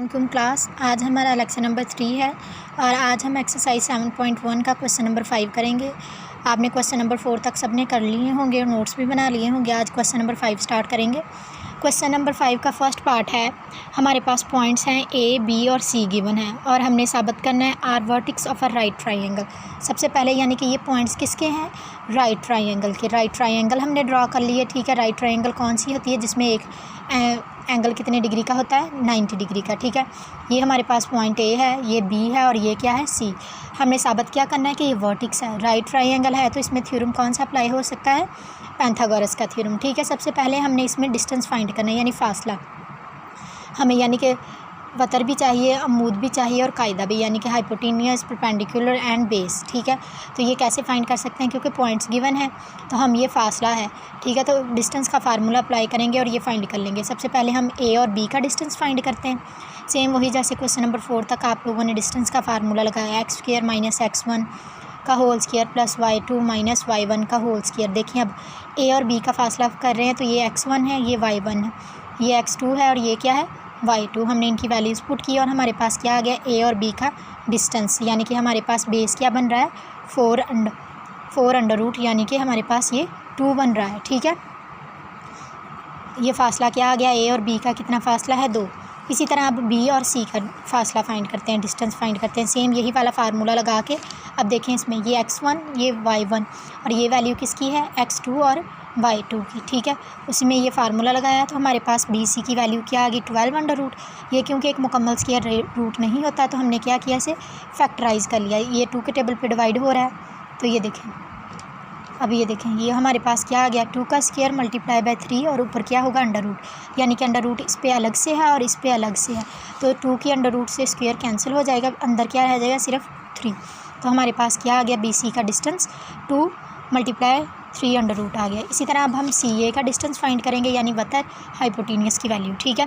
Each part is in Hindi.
अस्सलामुअलैकुम क्लास। आज हमारा लेक्चर नंबर 3 है और आज हम एक्सरसाइज 7.1 का क्वेश्चन नंबर 5 करेंगे। आपने क्वेश्चन नंबर 4 तक सबने कर लिए होंगे और नोट्स भी बना लिए होंगे। आज क्वेश्चन नंबर 5 स्टार्ट करेंगे। क्वेश्चन नंबर 5 का फर्स्ट पार्ट है, हमारे पास पॉइंट्स हैं ए, बी और सी गिवन है और हमने साबित करना है are vertices of a right triangle. सबसे पहले यानी कि ये पॉइंट्स किसके हैं? राइट ट्राइंगल के। राइट ट्राइंगल हमने ड्रॉ कर लिए, ठीक है। राइट ट्राइंगल कौन सी होती है? जिसमें एक एंगल कितने डिग्री का होता है? 90 डिग्री का, ठीक है। ये हमारे पास पॉइंट ए है, ये बी है और ये क्या है? सी। हमने साबित क्या करना है कि ये वर्टिक्स है, राइट ट्राइंगल है, तो इसमें थ्योरम कौन सा अप्लाई हो सकता है? पाइथागोरस का थ्योरम, ठीक है। सबसे पहले हमने इसमें डिस्टेंस फाइंड करना है, यानी फासला। हमें यानी कि वतर भी चाहिए, अमूद भी चाहिए और कायदा भी, यानी कि हाइपोटेन्यूस, परपेंडिकुलर एंड बेस, ठीक है। तो ये कैसे फाइंड कर सकते हैं? क्योंकि पॉइंट्स गिवन है तो हम ये फासला है, ठीक है। तो डिस्टेंस का फार्मूला अप्लाई करेंगे और ये फाइंड कर लेंगे। सबसे पहले हम ए और बी का डिस्टेंस फाइंड करते हैं। सेम वही जैसे क्वेश्चन नंबर 4 तक आप लोगों ने डिस्टेंस का फार्मूला लगाया, x² माइनस x1 का whole square plus y2 minus y1 का होल स्क्वायर। देखिए अब ए और बी का फासला कर रहे हैं तो ये x1 है, ये y1 है, ये x2 है और ये क्या है? y2। हमने इनकी वैल्यूज़ पुट की और हमारे पास क्या आ गया? ए और बी का डिस्टेंस, यानी कि हमारे पास बेस क्या बन रहा है? 4 अंडर रूट, यानी कि हमारे पास ये 2 बन रहा है, ठीक है। ये फासला क्या आ गया? ए और बी का कितना फासला है? 2। इसी तरह अब बी और सी का फासला फाइंड करते हैं, डिस्टेंस फाइंड करते हैं। सेम यही वाला फार्मूला लगा के अब देखें इसमें ये x1, ये y1 और ये वैल्यू किसकी है? x2 और y2 की, ठीक है। उसमें ये फार्मूला लगाया तो हमारे पास बी सी की वैल्यू क्या आ गई? 12 अंडर रूट। ये क्योंकि एक मुकम्मल स्क्वायर रूट नहीं होता तो हमने क्या किया? इसे फैक्टराइज कर लिया। ये 2 के टेबल पे डिवाइड हो रहा है तो ये देखें, अब ये देखें ये हमारे पास क्या आ गया? 2 का स्क्वायर मल्टीप्लाई बाय 3 और ऊपर क्या होगा? अंडर रूट, यानी कि अंडर रूट इस पे अलग से है और इस पे अलग से है तो 2 की अंडर रूट से स्क्वायर कैंसिल हो जाएगा, अंदर क्या रह जाएगा? सिर्फ 3। तो हमारे पास क्या आ गया? बी सी का डिस्टेंस 2 मल्टीप्लाई 3 अंडर रूट आ गया। इसी तरह अब हम सी ए का डिस्टेंस फाइंड करेंगे, यानी वतर हाइपोटेन्यूस की वैल्यू, ठीक है।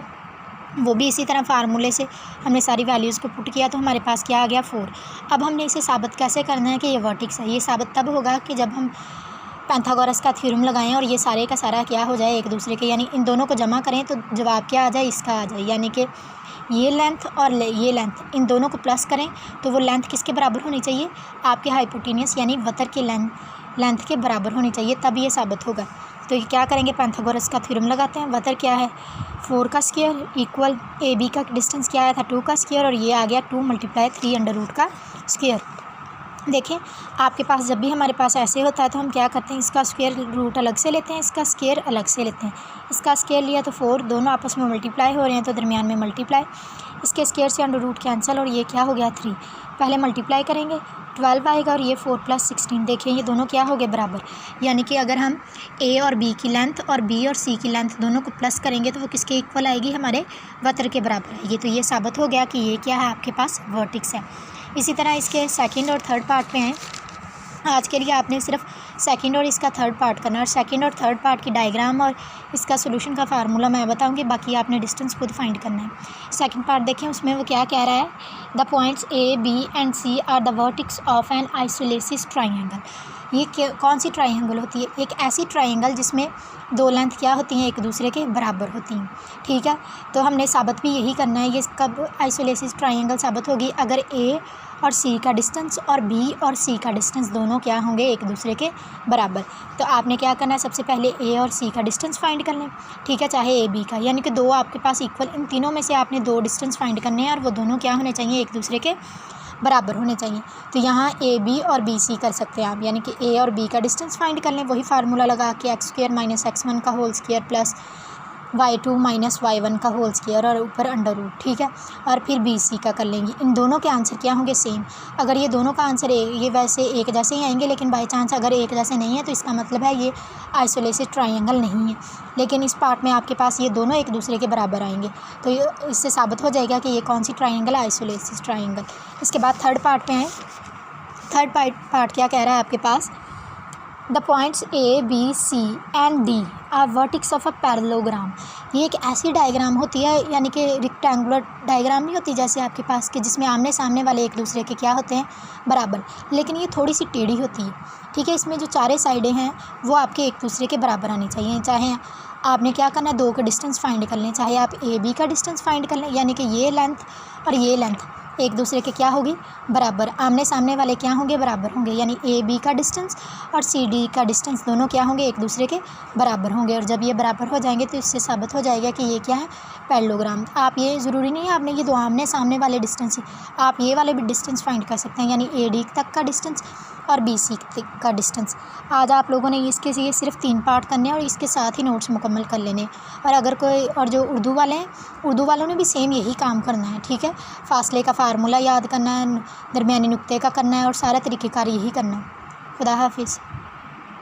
वो भी इसी तरह फार्मूले से हमने सारी वैल्यूज़ को पुट किया तो हमारे पास क्या आ गया? 4। अब हमने इसे साबित कैसे करना है कि ये वर्टिक्स है? ये साबित तब होगा कि जब हम पाइथागोरस का थ्योरम लगाएं और ये सारे का सारा क्या हो जाए? एक दूसरे के, यानी इन दोनों को जमा करें तो जवाब क्या आ जाए? इसका आ जाए, यानी कि ये लेंथ और ये लेंथ इन दोनों को प्लस करें तो वो लेंथ किसके बराबर होनी चाहिए? आपके हाइपोटेन्यूस यानी वतर के लेंथ के बराबर होनी चाहिए, तब ये साबित होगा। तो ये क्या करेंगे? पाइथागोरस का थ्योरम लगाते हैं। वतर क्या है? 4 का स्क्वायर इक्वल ए बी का डिस्टेंस क्या आया था? 2 का स्क्वायर और ये आ गया 2 मल्टीप्लाई 3 अंडर रूट का स्क्वायर। देखें आपके पास जब भी हमारे पास ऐसे होता है तो हम क्या करते हैं? इसका स्क्वायर रूट अलग से लेते हैं, इसका स्क्वायर अलग से लेते हैं। इसका स्क्वायर लिया तो 4, दोनों आपस में मल्टीप्लाई हो रहे हैं तो दरमियान में मल्टीप्लाई, इसके स्क्वायर से अंडर रूट कैंसिल और ये क्या हो गया? 3। पहले मल्टीप्लाई करेंगे 12 आएगा और ये 4 + 16। देखिए ये दोनों क्या हो गए? बराबर। यानी कि अगर हम ए और बी की लेंथ और बी और सी की लेंथ दोनों को प्लस करेंगे तो वो किसके इक्वल आएगी? हमारे वतर के बराबर आएगी। तो ये साबित हो गया कि ये क्या है? आपके पास वर्टिक्स है। इसी तरह इसके सेकंड और थर्ड पार्ट में है। आज के लिए आपने सिर्फ सेकंड और इसका थर्ड पार्ट करना है और सेकंड और थर्ड पार्ट की डायग्राम और इसका सोल्यूशन का फार्मूला मैं बताऊंगी, बाकी आपने डिस्टेंस खुद फाइंड करना है। सेकंड पार्ट देखें, उसमें वो क्या कह रहा है? The points A B and C are the vertices of an isosceles triangle. ये कौन सी ट्राइंगल होती है? एक ऐसी ट्राइंगल जिसमें 2 लेंथ क्या होती हैं? एक दूसरे के बराबर होती हैं, ठीक है। तो हमने साबित भी यही करना है। ये कब आइसोलेसिस ट्राइंगल साबित होगी? अगर ए और सी का डिस्टेंस और बी और सी का डिस्टेंस दोनों क्या होंगे? एक दूसरे के बराबर। तो आपने क्या करना है? सबसे पहले ए और सी का डिस्टेंस फाइंड कर लें, ठीक है, चाहे ए बी का, यानी कि 2 आपके पास इक्वल, इन तीनों में से आपने 2 डिस्टेंस फाइंड करने हैं और वो दोनों क्या होने चाहिए? एक दूसरे के बराबर होने चाहिए। तो यहाँ ए बी और बी सी कर सकते हैं आप, यानी कि ए और बी का डिस्टेंस फाइंड कर लें। वही फार्मूला लगा के x² माइनस x1 का whole square plus y2 minus y1 का होल स्क्वायर और ऊपर अंडर रूट, ठीक है। और फिर बी सी का कर लेंगे। इन दोनों के आंसर क्या होंगे? सेम। अगर ये दोनों का आंसर ये वैसे एक जैसे ही आएंगे, लेकिन बाई चांस अगर एक जैसे नहीं है तो इसका मतलब है ये आइसोलेसिस ट्राइंगल नहीं है। लेकिन इस पार्ट में आपके पास ये दोनों एक दूसरे के बराबर आएंगे तो इससे साबित हो जाएगा कि ये कौन सी ट्राइंगल है? Isosceles triangle. इसके बाद थर्ड पार्ट में है। थर्ड पार्ट क्या कह रहा है आपके पास? The points A B C and D are vertices of a parallelogram. ये एक ऐसी डायग्राम होती है, यानी कि रेक्टेंगुलर डायग्राम नहीं होती जैसे आपके पास कि जिसमें आमने सामने वाले एक दूसरे के क्या होते हैं? बराबर, लेकिन ये थोड़ी सी टेढ़ी होती है, ठीक है। इसमें जो चारे साइडें हैं वो आपके एक दूसरे के बराबर आनी चाहिए, चाहे आपने क्या करना है, दो का डिस्टेंस फाइंड कर लें, चाहे आप ए बी का डिस्टेंस फाइंड कर लें, यानी कि ये लेंथ और ये लेंथ एक दूसरे के क्या होगी, बराबर, आमने सामने वाले क्या होंगे, बराबर होंगे, यानी ए बी का डिस्टेंस और सी डी का डिस्टेंस दोनों क्या होंगे, एक दूसरे के बराबर होंगे। और जब ये बराबर हो जाएंगे तो इससे साबित हो जाएगा कि ये क्या है, पैरेललोग्राम। आप ये ज़रूरी नहीं है आपने ये दो आमने सामने वाले डिस्टेंस ही, आप ये वाले भी डिस्टेंस फाइंड कर सकते हैं, यानी ए डी तक का डिस्टेंस और बी सी का डिस्टेंस। आज आप लोगों ने इसके ये सिर्फ 3 पार्ट करने हैं और इसके साथ ही नोट्स मुकम्मल कर लेने। और अगर कोई और जो उर्दू वाले हैं, उर्दू वालों ने भी सेम यही काम करना है, ठीक है। फासले का फार्मूला याद करना है, दरमियानी नुक्ते का करना है और सारा तरीक़ेकार यही करना है। खुदा हाफिज़।